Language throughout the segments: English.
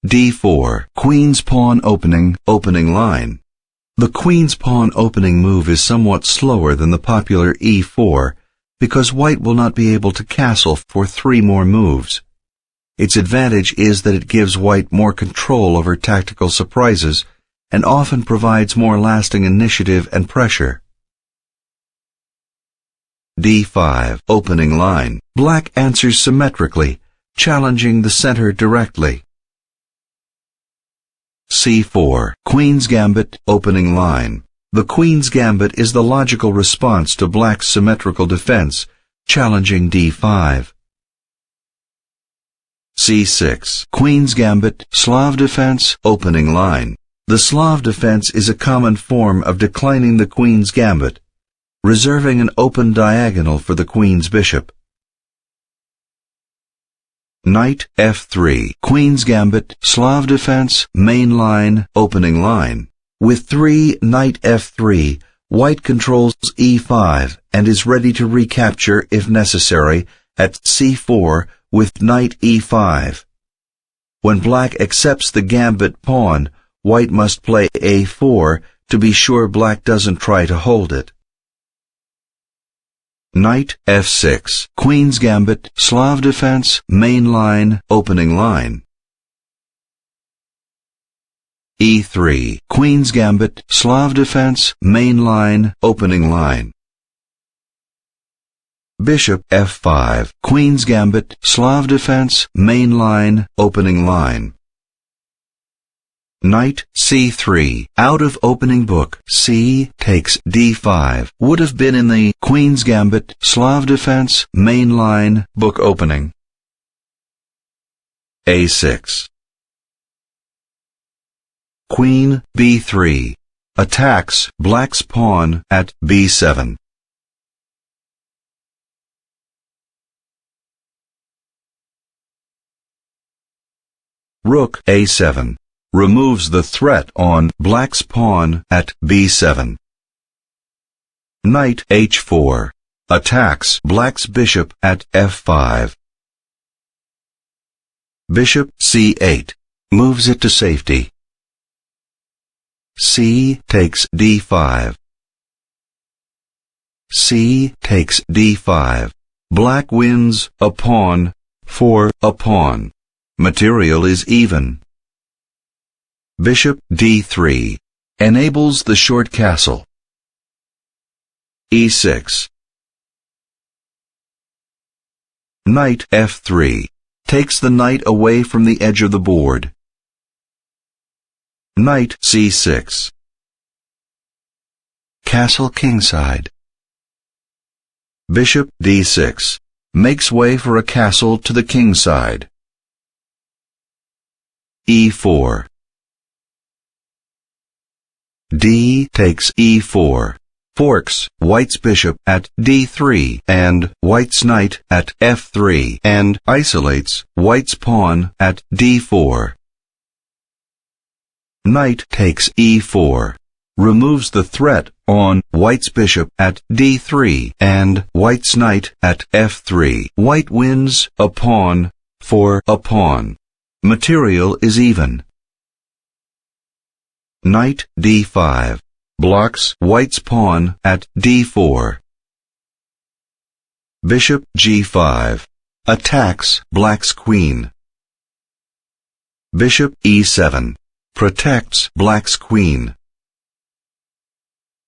d4, queen's pawn opening, opening line. The queen's pawn opening move is somewhat slower than the popular e4 because white will not be able to castle for 3 more moves. Its advantage is that it gives white more control over tactical surprises and often provides more lasting initiative and pressure. d5, opening line. Black answers symmetrically, challenging the center directly. c4, queen's gambit, opening line. The queen's gambit is the logical response to black's symmetrical defense, challenging d5. c6, queen's gambit, Slav defense, opening line. The Slav defense is a common form of declining the queen's gambit, reserving an open diagonal for the queen's bishop. Knight f3, queen's gambit, Slav defense, main line, opening line. With 3 knight f3, white controls e5 and is ready to recapture, if necessary, at c4 with knight e5. When black accepts the gambit pawn, white must play a4 to be sure black doesn't try to hold it. Knight f6, queen's gambit, Slav defense, main line, opening line. e3, queen's gambit, Slav defense, main line, opening line. Bishop f5, queen's gambit, Slav defense, main line, opening line. Knight c3, out of opening book. C takes d5 would have been in the queen's gambit, Slav defense, main line, book opening. a6. Queen b3 attacks black's pawn at b7. Rook a7 removes the threat on black's pawn at b7. Knight h4 attacks black's bishop at f5. Bishop c8 moves it to safety. C takes d5. C takes d5. Black wins a pawn for a pawn. Material is even. Bishop d3 enables the short castle. e6. Knight f3 takes the knight away from the edge of the board. Knight c6. Castle kingside. Bishop d6 makes way for a castle to the kingside. e4. D takes e4, forks white's bishop at d3 and white's knight at f3 and isolates white's pawn at d4. Knight takes e4, removes the threat on white's bishop at d3 and white's knight at f3. White wins a pawn for a pawn. Material is even. Knight d5 blocks white's pawn at d4. Bishop g5 attacks black's queen. Bishop e7 protects black's queen.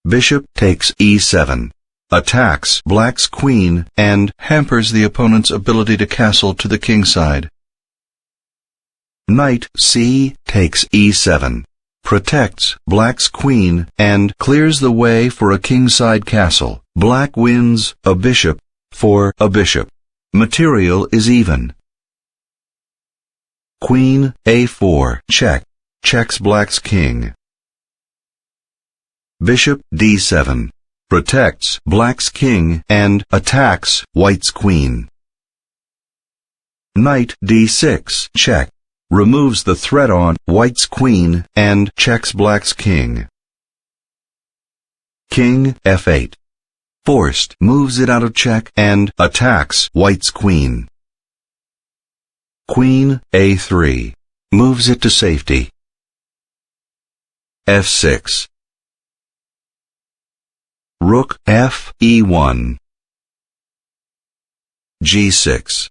Bishop takes e7 attacks black's queen and hampers the opponent's ability to castle to the kingside. Knight c takes e7 protects black's queen and clears the way for a kingside castle. Black wins a bishop for a bishop. Material is even. Queen a4 checks black's king. Bishop d7 protects black's king and attacks white's queen. Knight d6 removes the threat on white's queen and checks black's king. King f8 forced moves it out of check and attacks white's queen. Queen a3 moves it to safety. F6. Rook F E1. G6.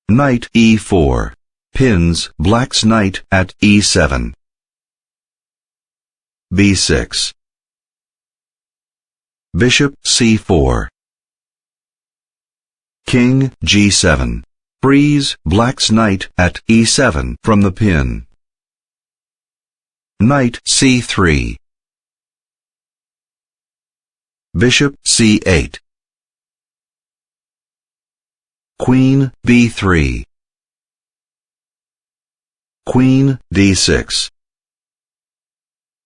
Knight E4 pins black's knight at E7. B6. Bishop C4. King G7 frees black's knight at E7 from the pin. Knight C3. Bishop C8. Queen B3. Queen D6.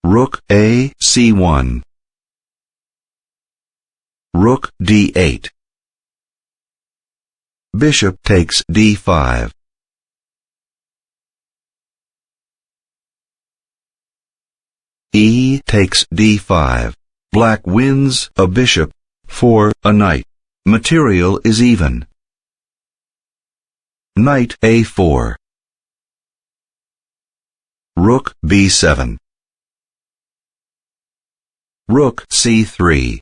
Rook A C1. Rook D8. Bishop takes D5. E takes D5. Black wins a bishop for a knight. Material is even. Knight A4. Rook B7. Rook C3.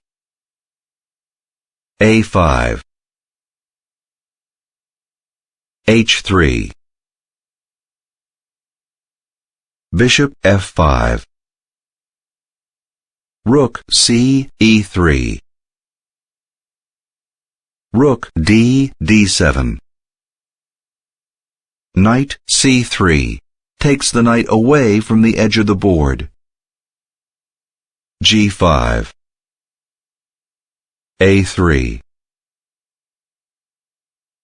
A5. H3. Bishop F5. Rook C E3. Rook D D7. Knight C3 takes the knight away from the edge of the board. G5. A3.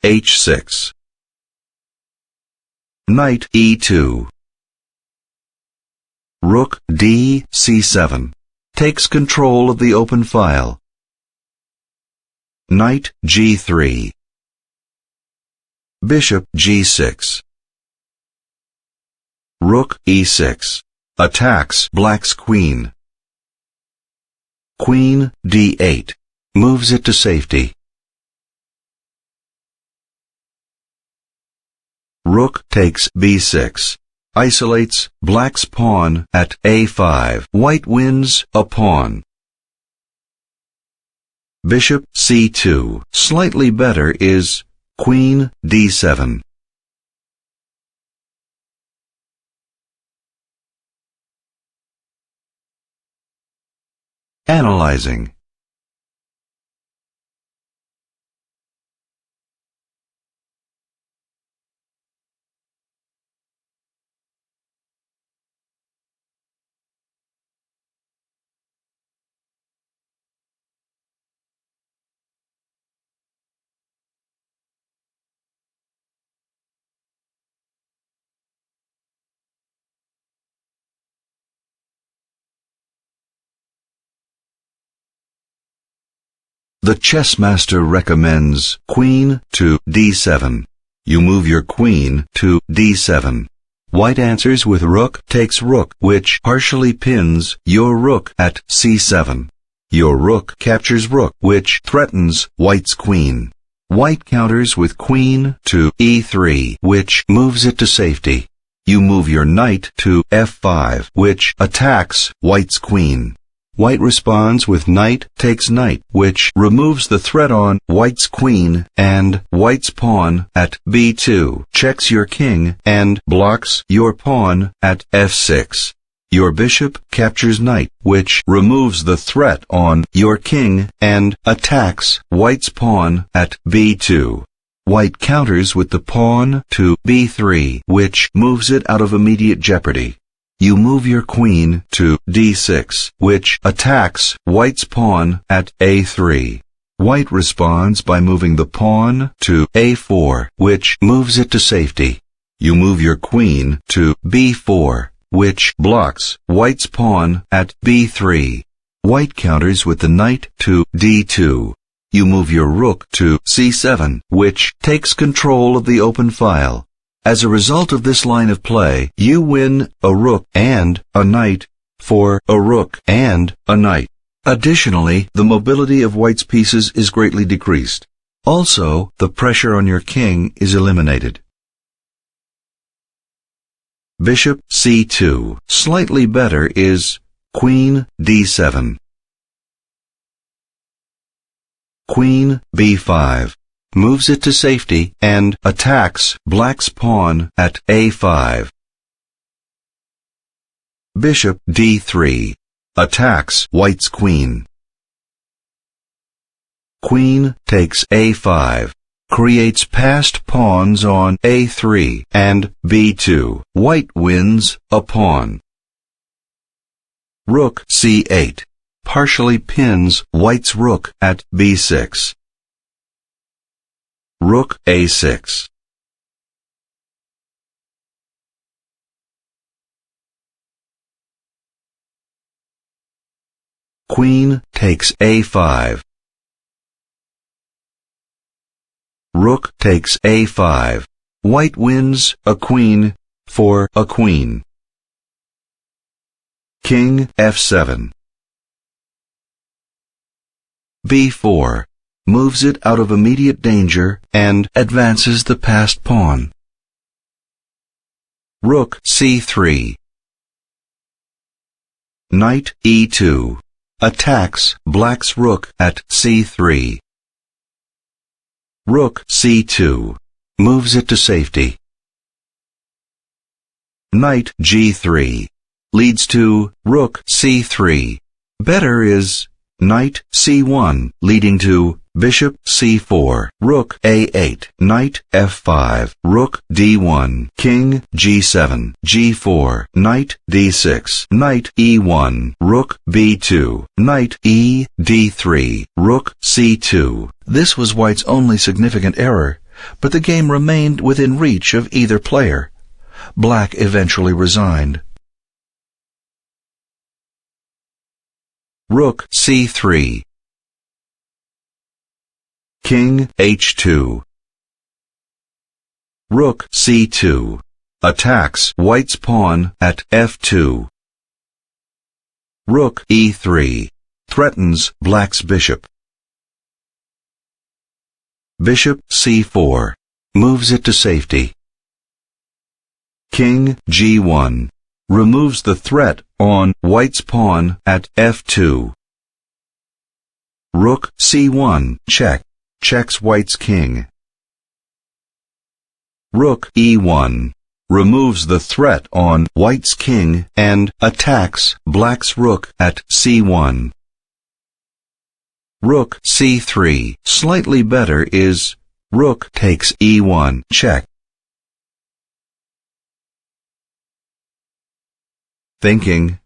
H6. Knight E2. Rook D C7 takes control of the open file. Knight G3. Bishop G6. Rook E6 attacks black's queen. Queen D8 moves it to safety. Rook takes B6, isolates black's pawn at A5. White wins a pawn. Bishop C2. Slightly better is Queen D7. Analyzing. The chess master recommends Queen to D7. You move your queen to D7. White answers with Rook takes Rook, which partially pins your Rook at C7. Your Rook captures Rook, which threatens White's queen. White counters with Queen to E3, which moves it to safety. You move your knight to F5, which attacks White's queen. White responds with Knight takes Knight, which removes the threat on White's queen, and White's pawn at B2 checks your king and blocks your pawn at F6. Your bishop captures Knight, which removes the threat on your king and attacks White's pawn at B2. White counters with the pawn to B3, which moves it out of immediate jeopardy. You move your queen to D6, which attacks White's pawn at A3. White responds by moving the pawn to A4, which moves it to safety. You move your queen to B4, which blocks White's pawn at B3. White counters with the knight to D2. You move your rook to C7, which takes control of the open file. As a result of this line of play, you win a rook and a knight for a rook and a knight. Additionally, the mobility of White's pieces is greatly decreased. Also, the pressure on your king is eliminated. bishop c2. Slightly better is queen d7. Queen b5. Moves it to safety and attacks black's pawn at a5. Bishop d3. Attacks white's queen. Queen takes a5. Creates passed pawns on a3 and b2. White wins a pawn. Rook c8. Partially pins white's rook at b6. Rook a6. Queen takes a5. Rook takes a5. White wins a queen for a queen. King f7. b4. Moves it out of immediate danger and advances the passed pawn. Rook c3. Knight e2. Attacks black's rook at c3. Rook c2. Moves it to safety. Knight g3. Leads to rook c3. Better is knight c1, leading to bishop c4, rook a8, knight f5, rook d1, king g7, g4, knight d6, knight e1, rook b2, knight e d3, rook c2. This was white's only significant error, but the game remained within reach of either player. Black eventually resigned. Rook c3. King h2. Rook c2. Attacks white's pawn at f2. Rook e3. Threatens black's bishop. Bishop c4. Moves it to safety. King g1. Removes the threat on white's pawn at f2. Rook c1. Check. Checks white's king. Rook e1. Removes the threat on white's king and attacks black's rook at c1. Rook c3. Slightly better is rook takes e1. Check. Thinking.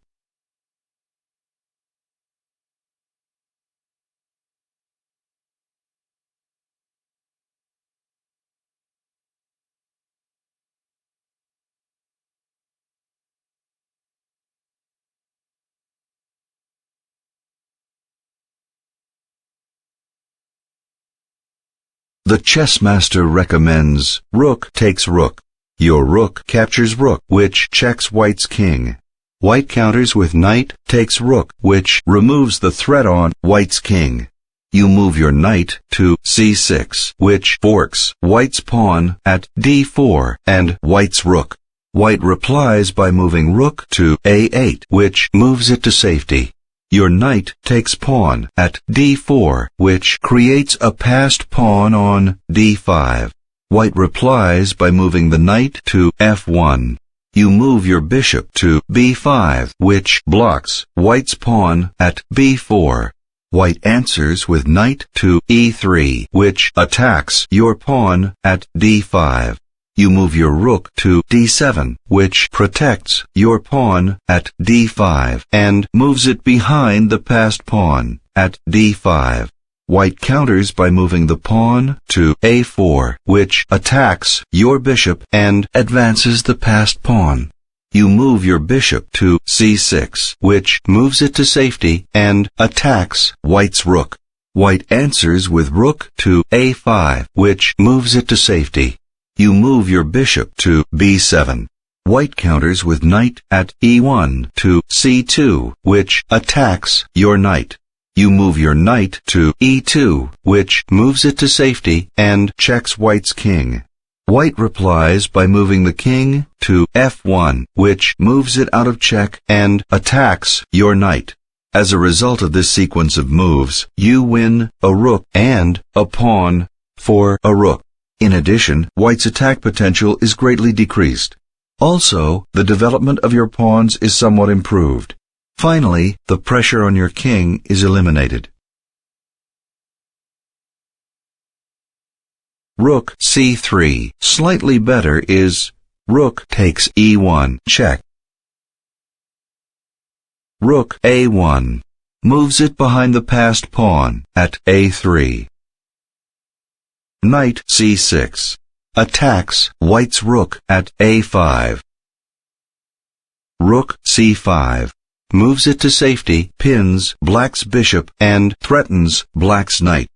The chess master recommends rook takes rook. Your rook captures rook, which checks white's king. White counters with knight takes rook, which removes the threat on white's king. You move your knight to c6, which forks white's pawn at d4 and white's rook. White replies by moving rook to a8, which moves it to safety. Your knight takes pawn at d4, which creates a passed pawn on d5. White replies by moving the knight to f1. You move your bishop to b5, which blocks white's pawn at b4. White answers with knight to e3, which attacks your pawn at d5. You move your rook to d7, which protects your pawn at d5 and moves it behind the passed pawn at d5. White counters by moving the pawn to a4, which attacks your bishop and advances the passed pawn. You move your bishop to c6, which moves it to safety and attacks white's rook. White answers with rook to a5, which moves it to safety. You move your bishop to b7. White counters with knight at e1 to c2, which attacks your knight. You move your knight to e2, which moves it to safety and checks white's king. White replies by moving the king to f1, which moves it out of check and attacks your knight. As a result of this sequence of moves, you win a rook and a pawn for a rook. In addition, White's attack potential is greatly decreased. Also, the development of your pawns is somewhat improved. Finally, the pressure on your king is eliminated. Rook c3. Slightly better is rook takes e1, check. Rook a1. Moves it behind the passed pawn at a3. Knight c6. Attacks White's rook at a5. Rook c5. Moves it to safety, pins Black's bishop, and threatens Black's knight.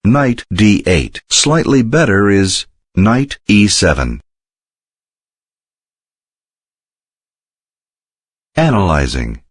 Knight d8. Slightly better is Knight e7. Analyzing.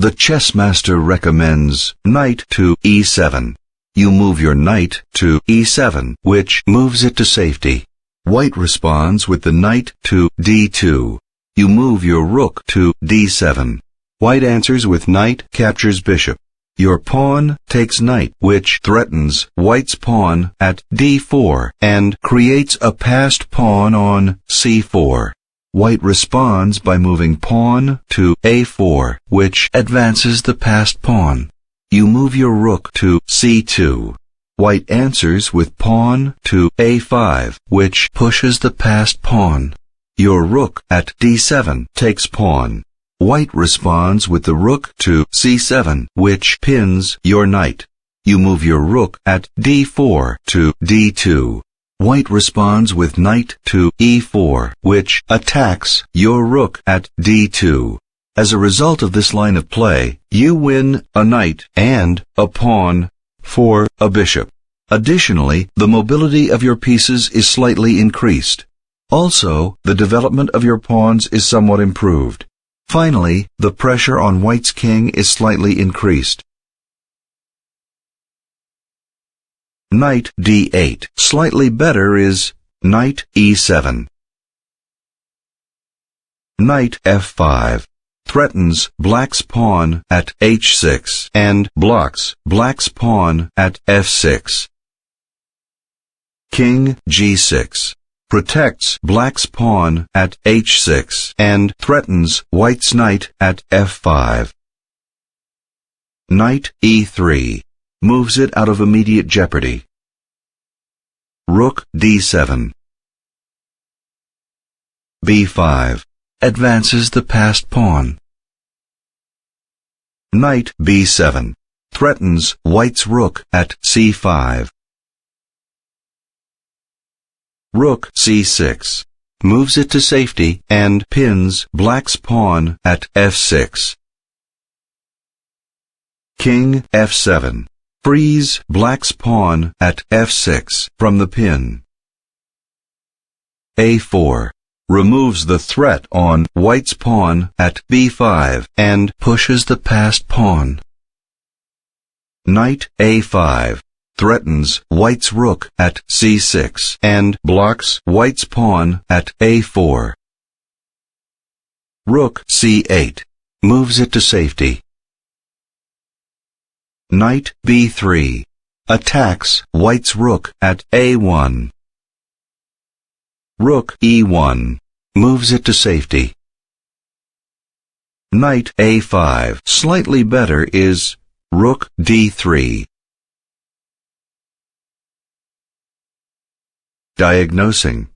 The chess master recommends knight to e7. You move your knight to e7, which moves it to safety. White responds with the knight to d2. You move your rook to d7. White answers with knight captures bishop. Your pawn takes knight, which threatens White's pawn at d4 and creates a passed pawn on c4. White responds by moving pawn to a4, which advances the passed pawn. You move your rook to c2. White answers with pawn to a5, which pushes the passed pawn. Your rook at d7 takes pawn. White responds with the rook to c7, which pins your knight. You move your rook at d4 to d2. White responds with knight to e4, which attacks your rook at d2. As a result of this line of play, you win a knight and a pawn for a bishop. Additionally, the mobility of your pieces is slightly increased. Also, the development of your pawns is somewhat improved. Finally, the pressure on White's king is slightly increased. Knight d8. Slightly better is Knight e7. Knight f5. Threatens Black's pawn at h6 and blocks Black's pawn at f6. King g6. Protects Black's pawn at h6 and threatens White's knight at f5. Knight e3. Moves it out of immediate jeopardy. Rook d7. b5. Advances the passed pawn. Knight b7. Threatens White's rook at c5. Rook c6. Moves it to safety and pins Black's pawn at f6. King f7. Frees Black's pawn at f6 from the pin. a4. Removes the threat on White's pawn at b5 and pushes the passed pawn. Knight a5. Threatens White's rook at c6 and blocks White's pawn at a4. Rook c8. Moves it to safety. Knight b3. Attacks White's rook at a1. Rook e1. Moves it to safety. Knight a5. Slightly better is Rook d3. Diagnosing.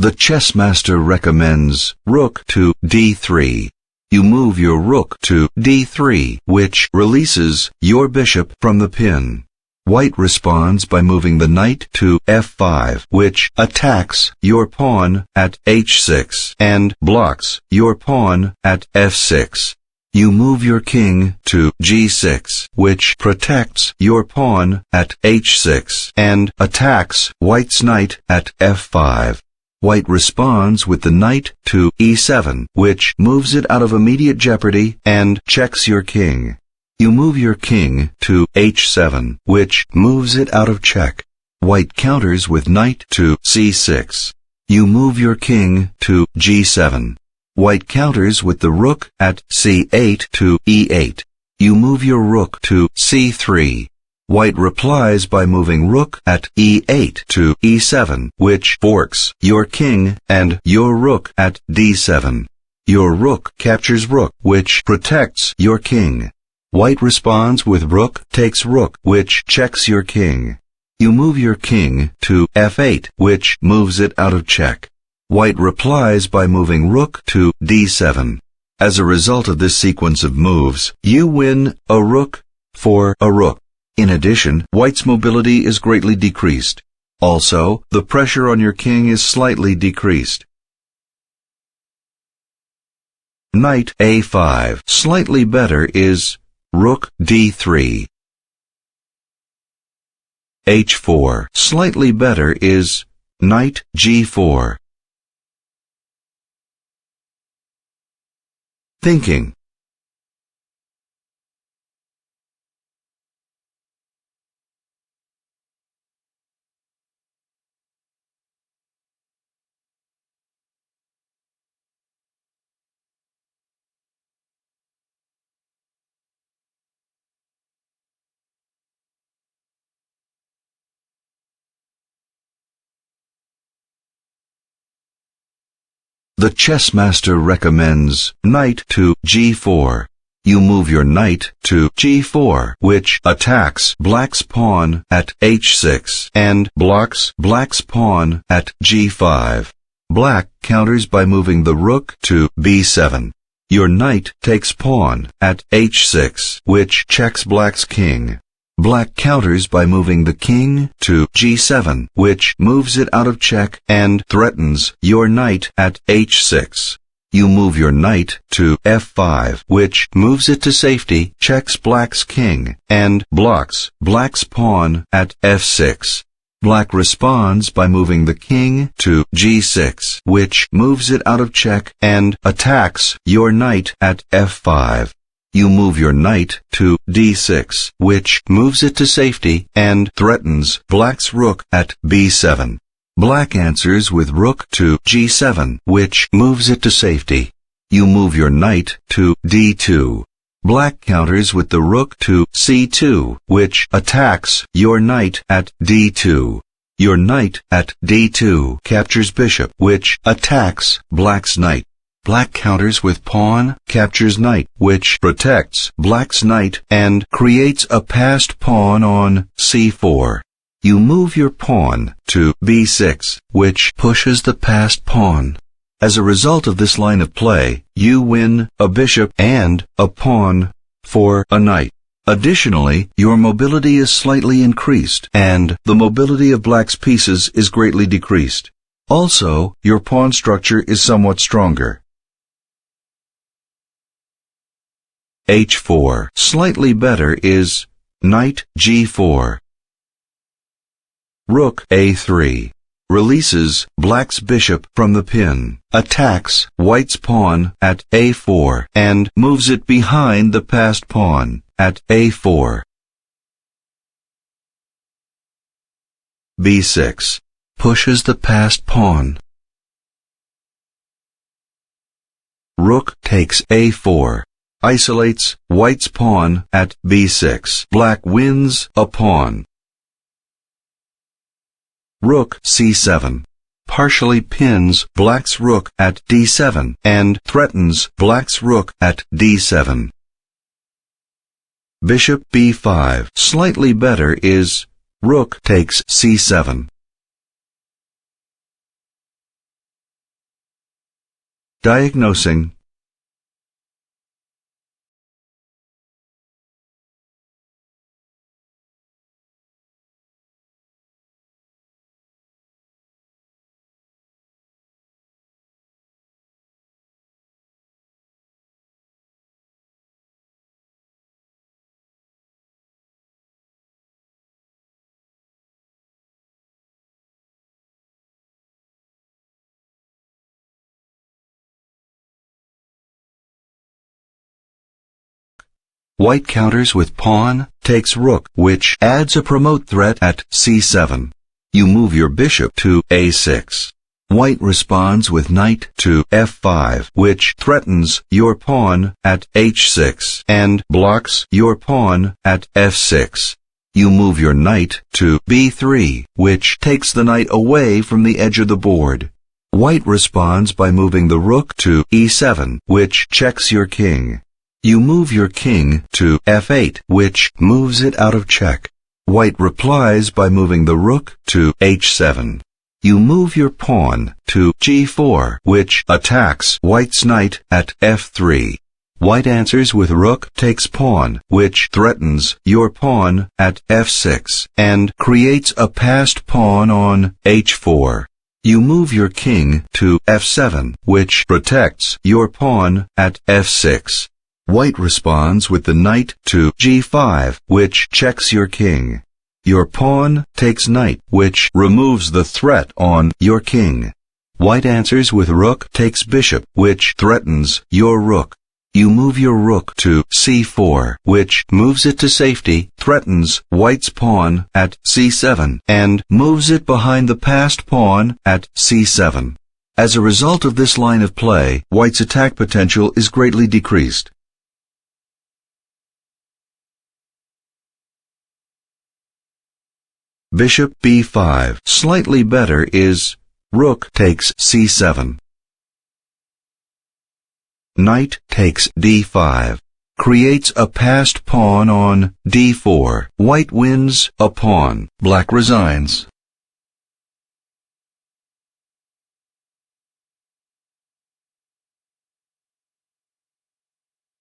The chess master recommends rook to d3. You move your rook to d3, which releases your bishop from the pin. White responds by moving the knight to f5, which attacks your pawn at h6 and blocks your pawn at f6. You move your king to g6, which protects your pawn at h6 and attacks white's knight at f5. White responds with the knight to e7, which moves it out of immediate jeopardy and checks your king. You move your king to h7, which moves it out of check. White counters with knight to c6. You move your king to g7. White counters with the rook at c8 to e8. You move your rook to c3. White replies by moving rook at e8 to e7, which forks your king and your rook at d7. Your rook captures rook, which protects your king. White responds with rook takes rook, which checks your king. You move your king to f8, which moves it out of check. White replies by moving rook to d7. As a result of this sequence of moves, you win a rook for a rook. In addition, white's mobility is greatly decreased. Also, the pressure on your king is slightly decreased. Knight a5. Slightly better is rook d3. h4. Slightly better is knight g4. Thinking. The chess master recommends knight to g4. You move your knight to g4, which attacks black's pawn at h6 and blocks black's pawn at g5. Black counters by moving the rook to b7. Your knight takes pawn at h6, which checks black's king. Black counters by moving the king to g7, which moves it out of check and threatens your knight at h6. You move your knight to f5, which moves it to safety, checks black's king, and blocks black's pawn at f6. Black responds by moving the king to g6, which moves it out of check and attacks your knight at f5. You move your knight to d6, which moves it to safety and threatens black's rook at b7. Black answers with rook to g7, which moves it to safety. You move your knight to d2. Black counters with the rook to c2, which attacks your knight at d2. Your knight at d2 captures bishop, which attacks black's knight. Black counters with pawn captures knight, which protects black's knight and creates a passed pawn on c4. You move your pawn to b6, which pushes the passed pawn. As a result of this line of play, you win a bishop and a pawn for a knight. Additionally, your mobility is slightly increased, and the mobility of black's pieces is greatly decreased. Also, your pawn structure is somewhat stronger. h4. Slightly better is knight g4. Rook a3. Releases black's bishop from the pin, attacks white's pawn at a4, and moves it behind the passed pawn at a4. b6. Pushes the passed pawn. Rook takes a4. Isolates white's pawn at b6. Black wins a pawn. Rook c7. Partially pins black's rook at d7 and threatens black's rook at d7. Bishop b5. Slightly better is rook takes c7. Diagnosing. White counters with pawn takes rook, which adds a promote threat at c7. You move your bishop to a6. White responds with knight to f5, which threatens your pawn at h6 and blocks your pawn at f6. You move your knight to b3, which takes the knight away from the edge of the board. White responds by moving the rook to e7, which checks your king. You move your king to f8, which moves it out of check. White replies by moving the rook to h7. You move your pawn to g4, which attacks White's knight at f3. White answers with rook takes pawn, which threatens your pawn at f6 and creates a passed pawn on h4. You move your king to f7, which protects your pawn at f6. White responds with the knight to g5, which checks your king. Your pawn takes knight, which removes the threat on your king. White answers with rook takes bishop, which threatens your rook. You move your rook to c4, which moves it to safety, threatens White's pawn at c7, and moves it behind the passed pawn at c7. As a result of this line of play, White's attack potential is greatly decreased. Bishop b5. Slightly better is rook takes c7. Knight takes d5. Creates a passed pawn on d4. White wins a pawn. Black resigns.